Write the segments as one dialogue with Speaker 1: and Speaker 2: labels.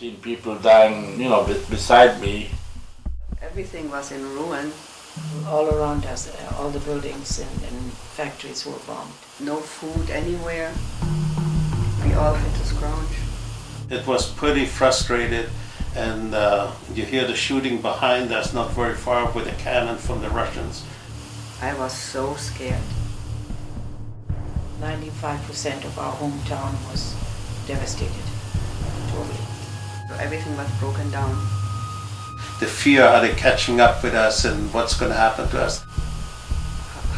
Speaker 1: seen people dying, beside me.
Speaker 2: Everything was in ruin.
Speaker 3: All around us, all the buildings and factories were bombed.
Speaker 2: No food anywhere. We all had to scrounge.
Speaker 4: It was pretty frustrated, and you hear the shooting behind us, not very far, with a cannon from the Russians.
Speaker 2: I was so scared.
Speaker 3: 95% of our hometown was devastated, totally.
Speaker 2: So everything was broken down.
Speaker 4: The fear, are they catching up with us and what's going to happen to us?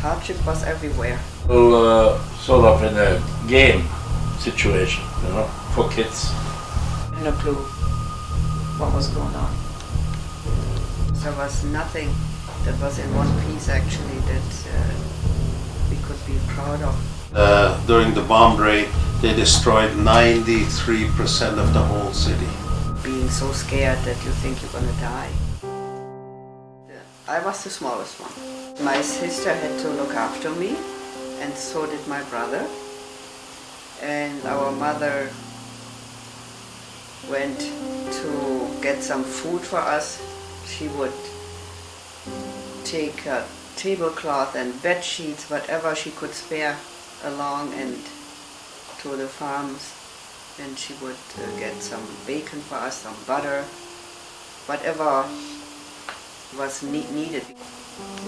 Speaker 2: Hardship was everywhere.
Speaker 1: Well, sort of in a game situation, for kids.
Speaker 3: No clue what was going on.
Speaker 2: There was nothing that was in one piece actually that we could be proud of.
Speaker 4: During the bomb raid, they destroyed 93% of the whole city.
Speaker 2: Being so scared that you think you're gonna die. I was the smallest one. My sister had to look after me, and so did my brother. And our mother went to get some food for us. She would take a tablecloth and bed sheets, whatever she could spare, along and to the farms, and she would get some bacon for us, some butter, whatever was needed.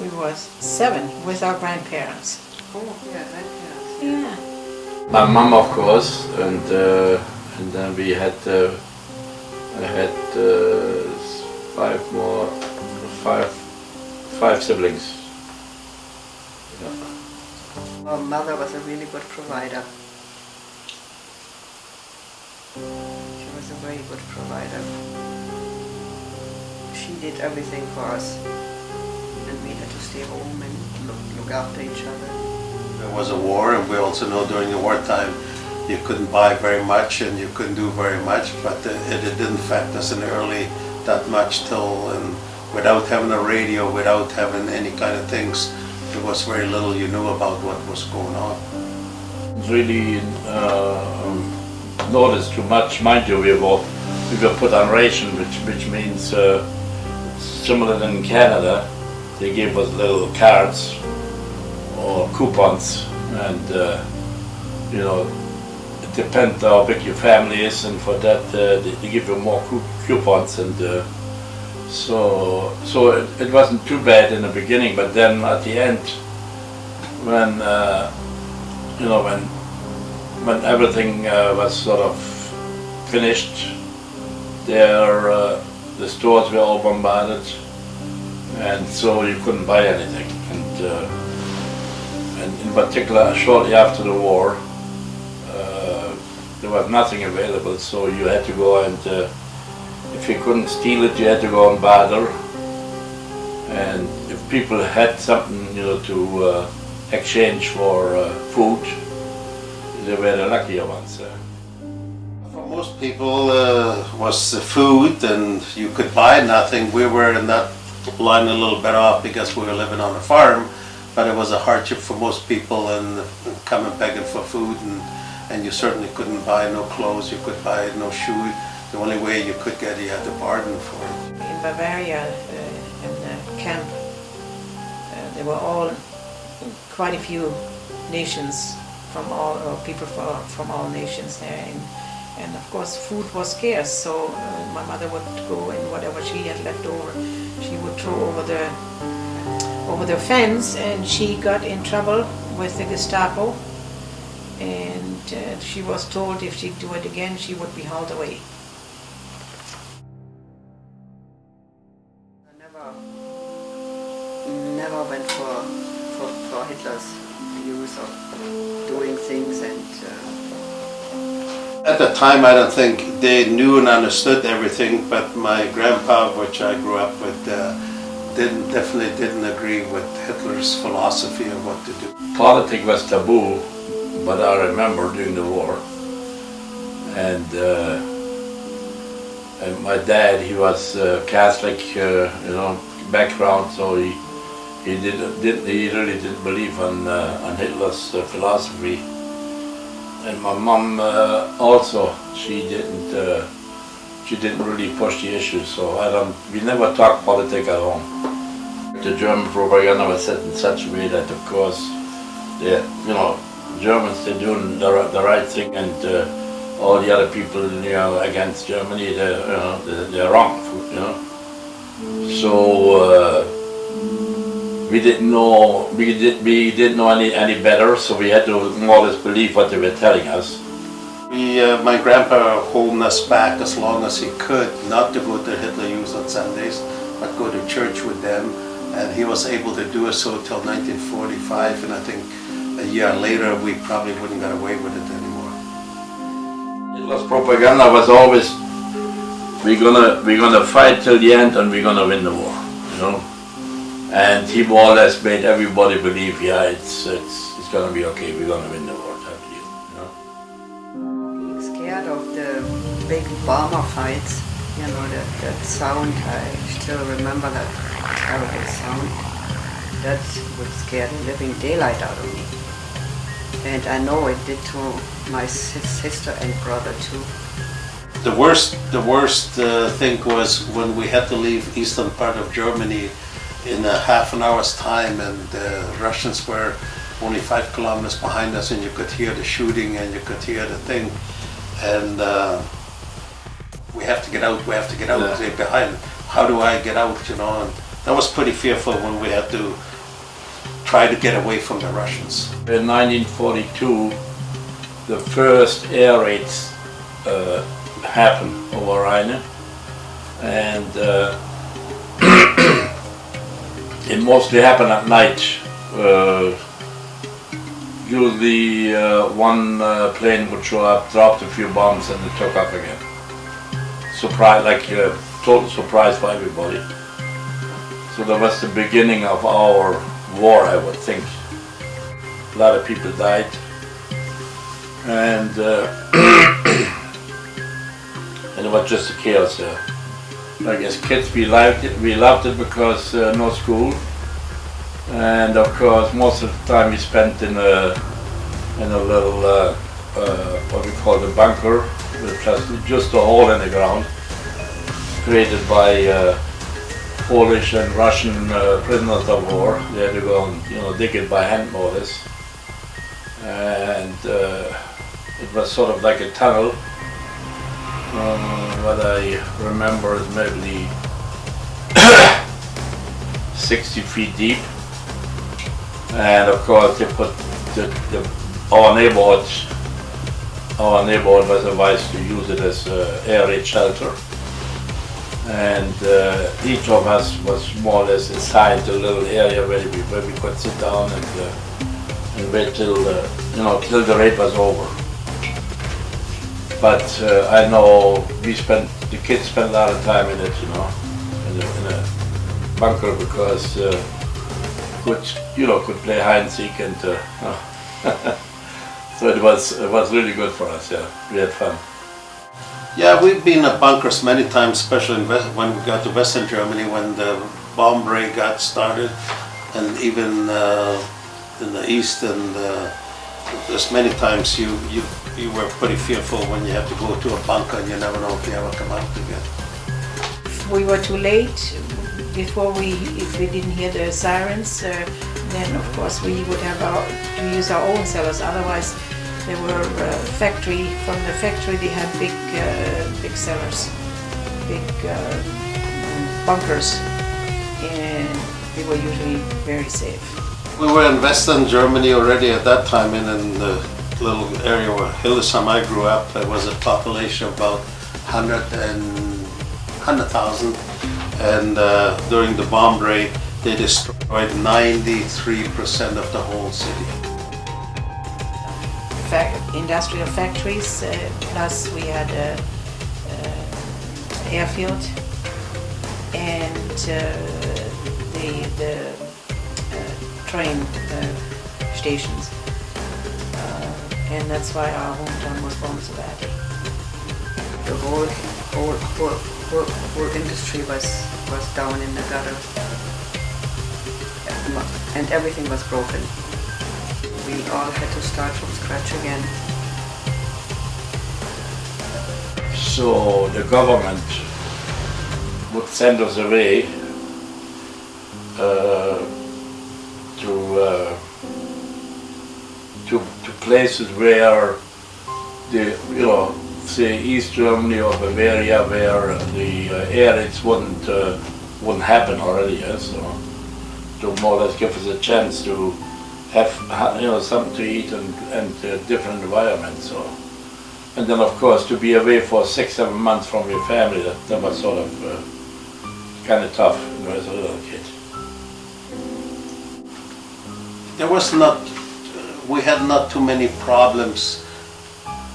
Speaker 3: We were 7 with our grandparents.
Speaker 2: Oh, yeah, grandparents.
Speaker 3: Yeah.
Speaker 1: My mom, of course, and then we had I had 5 siblings. Yeah.
Speaker 2: Our mother was a really good provider. She was a very good provider. She did everything for us, and we had to stay home and look after each other.
Speaker 4: There was a war, and we also know during the wartime you couldn't buy very much and you couldn't do very much, but it didn't affect us in the early that much till, and without having a radio, without having any kind of things, there was very little you knew about what was going on.
Speaker 1: Really noticed too much. Mind you, we were put on ration, which means similar than in Canada. They gave us little cards or coupons, and it depends how big your family is, and for that they give you more coupons, and so it wasn't too bad in the beginning, but then at the end, when when everything was sort of finished, the stores were all bombarded, and so you couldn't buy anything. And in particular, shortly after the war, there was nothing available, so you had to go and, if you couldn't steal it, you had to go and barter. And if people had something, to exchange for food, they were the luckier ones.
Speaker 4: For most people, was the food, and you could buy nothing. We were in that line a little bit off because we were living on a farm, but it was a hardship for most people, and coming begging for food, and you certainly couldn't buy no clothes, you could buy no shoes. The only way you could get it, you had to bargain for it.
Speaker 3: In Bavaria, in the camp, there were quite a few nations people from all nations there, and of course food was scarce. So my mother would go, and whatever she had left over, she would throw over the fence, and she got in trouble with the Gestapo, and she was told if she'd do it again, she would be hauled away.
Speaker 2: Never went for Hitler's use of doing things, and
Speaker 4: At the time, I don't think they knew and understood everything, but my grandpa, which I grew up with, definitely didn't agree with Hitler's philosophy of what to do.
Speaker 1: Politics was taboo, but I remember during the war, and my dad, he was Catholic, background, so he really didn't believe on Hitler's philosophy. And my mom also, she didn't she didn't really push the issue, so we never talked politics at home. The German propaganda was set in such a way that, of course, Germans, they're doing the right thing, and all the other people, against Germany, they're wrong, So we didn't know any better, so we had to more or less believe what they were telling us.
Speaker 4: My grandpa holding us back as long as he could, not to go to Hitler Youth on Sundays, but go to church with them, and he was able to do it so till 1945, and I think a year later we probably wouldn't get away with it anymore.
Speaker 1: Hitler's propaganda was always, we're gonna fight till the end and we're gonna win the war, And he more or less made everybody believe, it's gonna be okay, we're gonna win the war, type of deal,
Speaker 2: Being scared of the big bomber fights, that sound, I still remember that terrible sound. That would scare the living daylight out of me. And I know it did to my sister and brother too.
Speaker 4: The worst thing was when we had to leave eastern part of Germany in a half an hour's time, and the Russians were only 5 kilometers behind us, and you could hear the shooting and you could hear the thing, and we have to get out, they're behind. How do I get out, And that was pretty fearful when we had to try to get away from the Russians.
Speaker 1: In 1942, the first air raids happened over Rhine, and it mostly happened at night. Usually one plane would show up, dropped a few bombs, and it took off again. Total surprise for everybody. So that was the beginning of our war, I would think. A lot of people died, and and it was just a chaos there. As kids, we loved it because no school, and of course most of the time we spent in a little what we call the bunker, which was just a hole in the ground created by Polish and Russian prisoners of war. They had to go and dig it by hand, more or less, and it was sort of like a tunnel. What I remember is maybe 60 feet deep, and of course they put our neighborhood was advised to use it as air raid shelter, and each of us was more or less assigned a little area where we could sit down and wait till the raid was over. But I know the kids spent a lot of time in it, in a bunker, because could play hide and seek, and so it was really good for us. Yeah, we had fun.
Speaker 4: Yeah, we've been in bunkers many times, especially when we got to Western Germany, when the bomb raid got started, and even in the east, and there's many times you were pretty fearful when you have to go to a bunker and you never know if you ever come out again.
Speaker 3: If we were too late, if we didn't hear the sirens, then of course we would have to use our own cellars. Otherwise, there were from the factory they had big cellars, big bunkers, and they were usually very safe.
Speaker 4: We were in Western Germany already at that time, and in the little area where Hildesheim I grew up, there was a population of about 100,000, and during the bomb raid they destroyed 93% of the whole city.
Speaker 3: Industrial factories, plus we had an airfield, and the train stations, and that's why our hometown was bombed so badly.
Speaker 2: The whole industry was down in the gutter, and everything was broken. We all had to start from scratch again.
Speaker 1: So the government would send us away to places where the, you know, say East Germany or Bavaria, where the air raids wouldn't happen already. So to more or less give us a chance to have, you know, something to eat and a different environment. So, and then of course to be away for 6-7 months from your family, that was sort of kind of tough, you know, as a little kid.
Speaker 4: There was not, we had not too many problems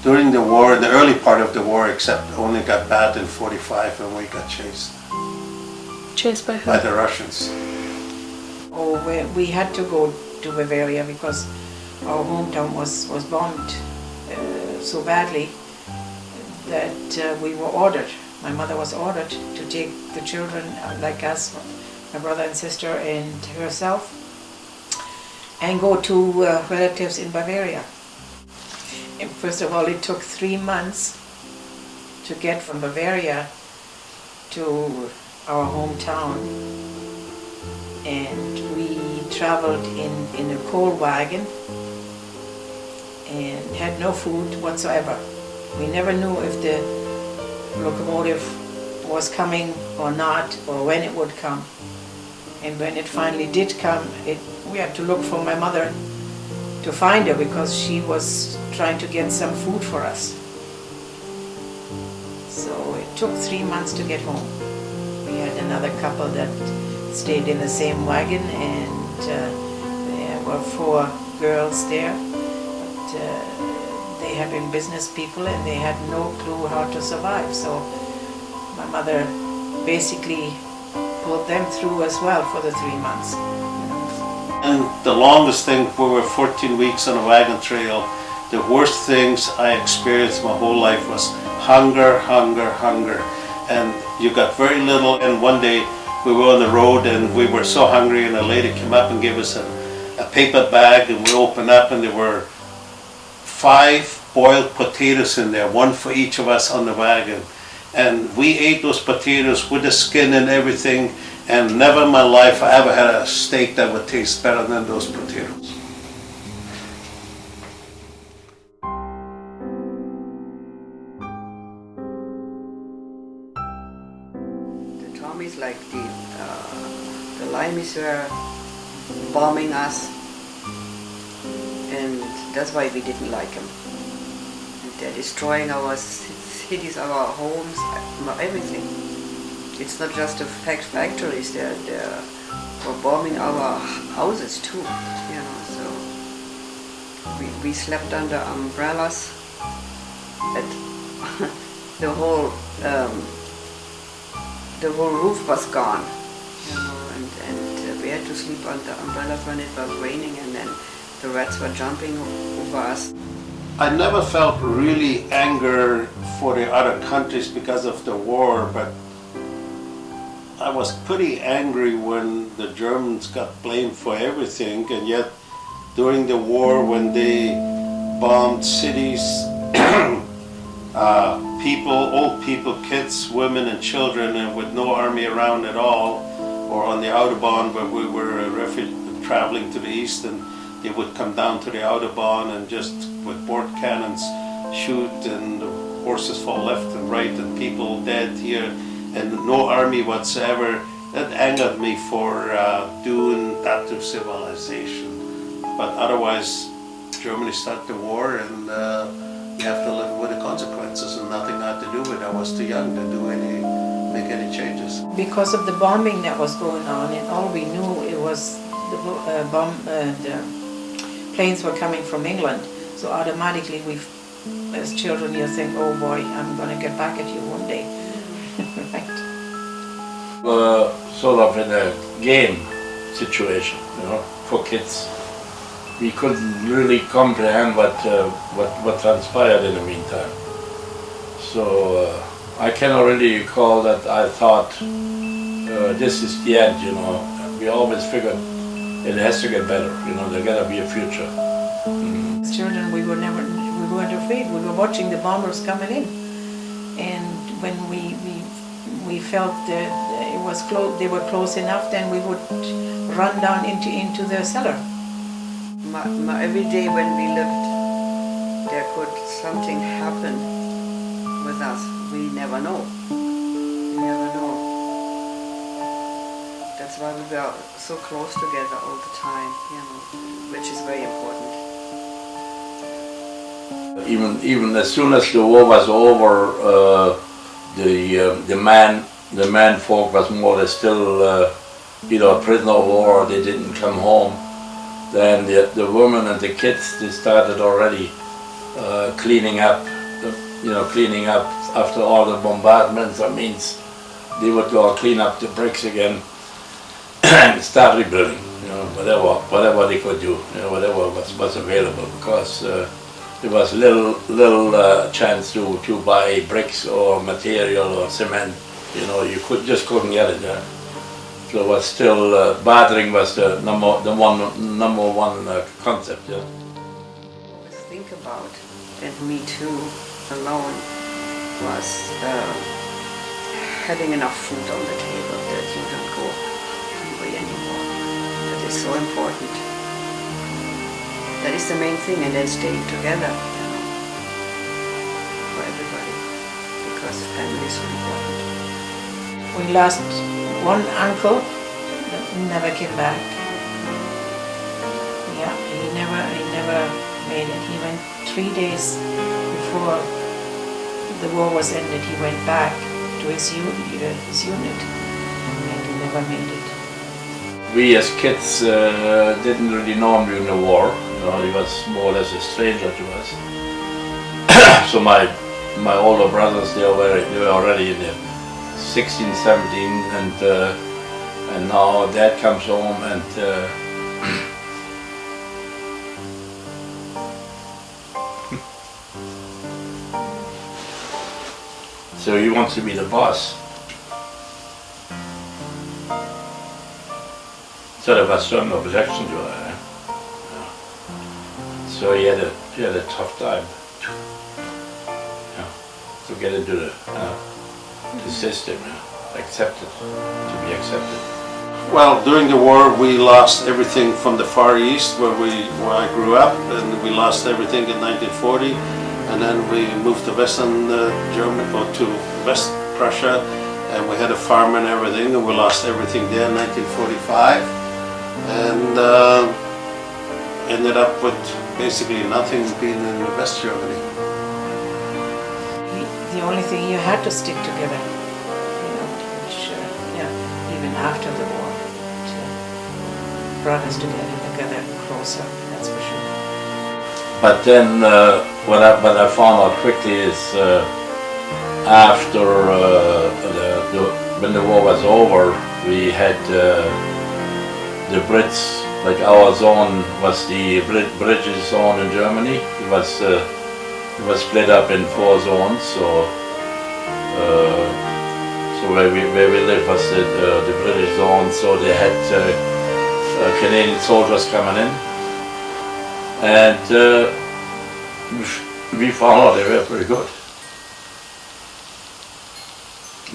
Speaker 4: during the war, the early part of the war, except only got bad in 45 when we got chased.
Speaker 5: Chased by who?
Speaker 4: By the Russians.
Speaker 3: Oh, we had to go to Bavaria because our hometown was bombed so badly that we were ordered. My mother was ordered to take the children, like us, my brother and sister and herself, and go to relatives in Bavaria. And first of all, it took 3 months to get from Bavaria to our hometown, and we traveled in a coal wagon and had no food whatsoever. We never knew if the locomotive was coming or not, or when it would come. And when it finally did come, we had to look for my mother to find her because she was trying to get some food for us. So it took 3 months to get home. We had another couple that stayed in the same wagon, and there were 4 girls there. But they had been business people and they had no clue how to survive. So my mother basically pulled them through as well for the 3 months.
Speaker 4: And the longest thing, we were 14 weeks on a wagon trail. The worst things I experienced my whole life was hunger, hunger, hunger. And you got very little, and one day we were on the road and we were so hungry, and a lady came up and gave us a paper bag, and we opened up and there were 5 boiled potatoes in there, 1 for each of us on the wagon. And we ate those potatoes with the skin and everything, and never in my life I ever had a steak that would taste better than those potatoes.
Speaker 2: The Tommies, like the Limeys, were bombing us, and that's why we didn't like them. They're destroying our cities, our homes, everything. It's not just the factories, they're bombing our houses too, you know. So we slept under umbrellas. The whole roof was gone, you know, and we had to sleep under umbrellas when it was raining, and then the rats were jumping over us.
Speaker 4: I never felt really anger for the other countries because of the war, but I was pretty angry when the Germans got blamed for everything, and yet during the war when they bombed cities, people, old people, kids, women and children, and with no army around at all, or on the Autobahn where we were traveling to the east, and they would come down to the Autobahn and just with board cannons shoot, and the horses fall left and right, and people dead here, and no army whatsoever. That angered me for doing that to civilization. But otherwise, Germany started the war, and you have to live with the consequences, and nothing I had to do with it. I was too young to make any changes.
Speaker 3: Because of the bombing that was going on, and all we knew it was the planes were coming from England. So automatically, as children, you think, "Oh boy, I'm going to get back at you one day." Right?
Speaker 1: Sort of in a game situation, you know, for kids. We couldn't really comprehend what transpired in the meantime. So I cannot really recall that I thought this is the end, you know. We always figured it has to get better, you know, there's gotta be a future.
Speaker 3: As children, we weren't afraid. We were watching the bombers coming in, and when we felt that it was close, they were close enough, then we would run down into the cellar.
Speaker 2: Every day when we lived, there could something happen with us. We never know. We never know. That's why we were so close together all the time, which is very important.
Speaker 1: Even as soon as the war was over, the man folk was more or less still either a prisoner of war or they didn't come home. Then the women and the kids, they started already cleaning up, cleaning up after all the bombardments. That means they would go clean up the bricks again and start rebuilding, whatever they could do, whatever was available, because there was little chance to buy bricks or material or cement. You couldn't get it there. So it was still bartering was the number one concept. Yeah.
Speaker 2: Always think about, and me too, alone, was having enough food on the table that you don't go hungry anymore. That is so important. That is the main thing, and then staying together for everybody, because family is so important.
Speaker 3: We lost one uncle that never came back. Yeah, he never made it. He went 3 days before the war was ended. He went back to his unit, and he never made it.
Speaker 1: We as kids didn't really know him during the war. He was more or less a stranger to us. So my older brothers, they were already in the 16, 17, and now Dad comes home and so he wants to be the boss. So there was some objection to it. So he had a tough time to get into the system, accepted, to be accepted.
Speaker 4: Well, during the war we lost everything from the Far East where I grew up, and we lost everything in 1940, and then we moved to Western Germany, or to West Prussia, and we had a farm and everything, and we lost everything there in 1945, and ended up with basically nothing being in West Germany.
Speaker 3: The only thing, you had to stick together, which, even after the war, it brought us together closer, that's for sure.
Speaker 1: But then what I found out quickly is after when the war was over, we had the Brits, like our zone was the British zone in Germany. It was split up in 4 zones. So where we lived was the British zone. So they had Canadian soldiers coming in, and we found out they were pretty good.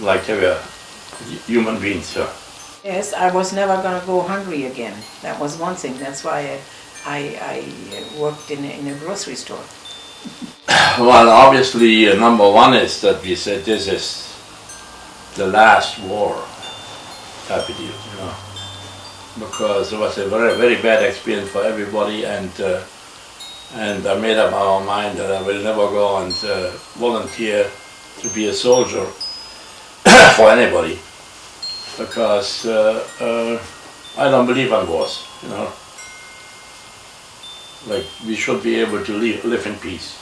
Speaker 1: Like they were human beings. Yeah.
Speaker 3: Yes, I was never going to go hungry again. That was one thing. That's why I worked in a grocery store.
Speaker 1: Well, obviously, number one is that we said this is the last war type of deal, because it was a very, very bad experience for everybody, and I made up our mind that I will never go and volunteer to be a soldier for anybody, because I don't believe in wars, Like, we should be able to live in peace.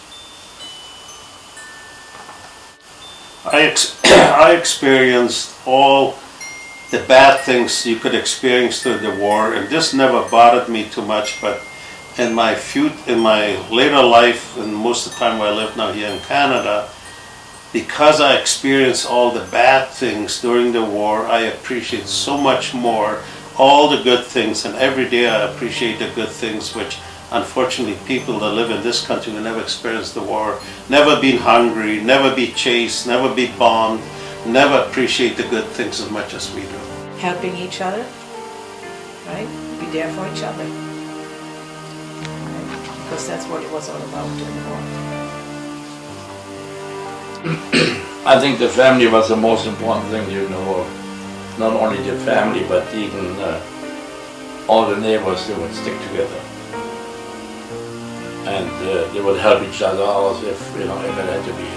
Speaker 4: I experienced all the bad things you could experience through the war, and this never bothered me too much, but in my later life, and most of the time I live now here in Canada, because I experienced all the bad things during the war, I appreciate so much more all the good things, and every day I appreciate the good things which unfortunately, people that live in this country who never experienced the war, never been hungry, never be chased, never be bombed, never appreciate the good things as much as we do.
Speaker 3: Helping each other, right? Be there for each other. Right? Because that's what it was all about during the war.
Speaker 1: I think the family was the most important thing, you know. Not only the family, but even all the neighbors, they would stick together. And they would help each other out if, you know, if it had to be.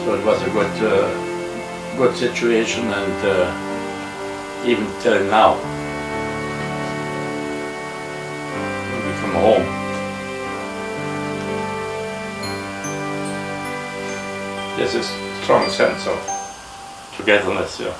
Speaker 1: So it was a good situation, and even till now, when we come home, there's a strong sense of togetherness, yeah.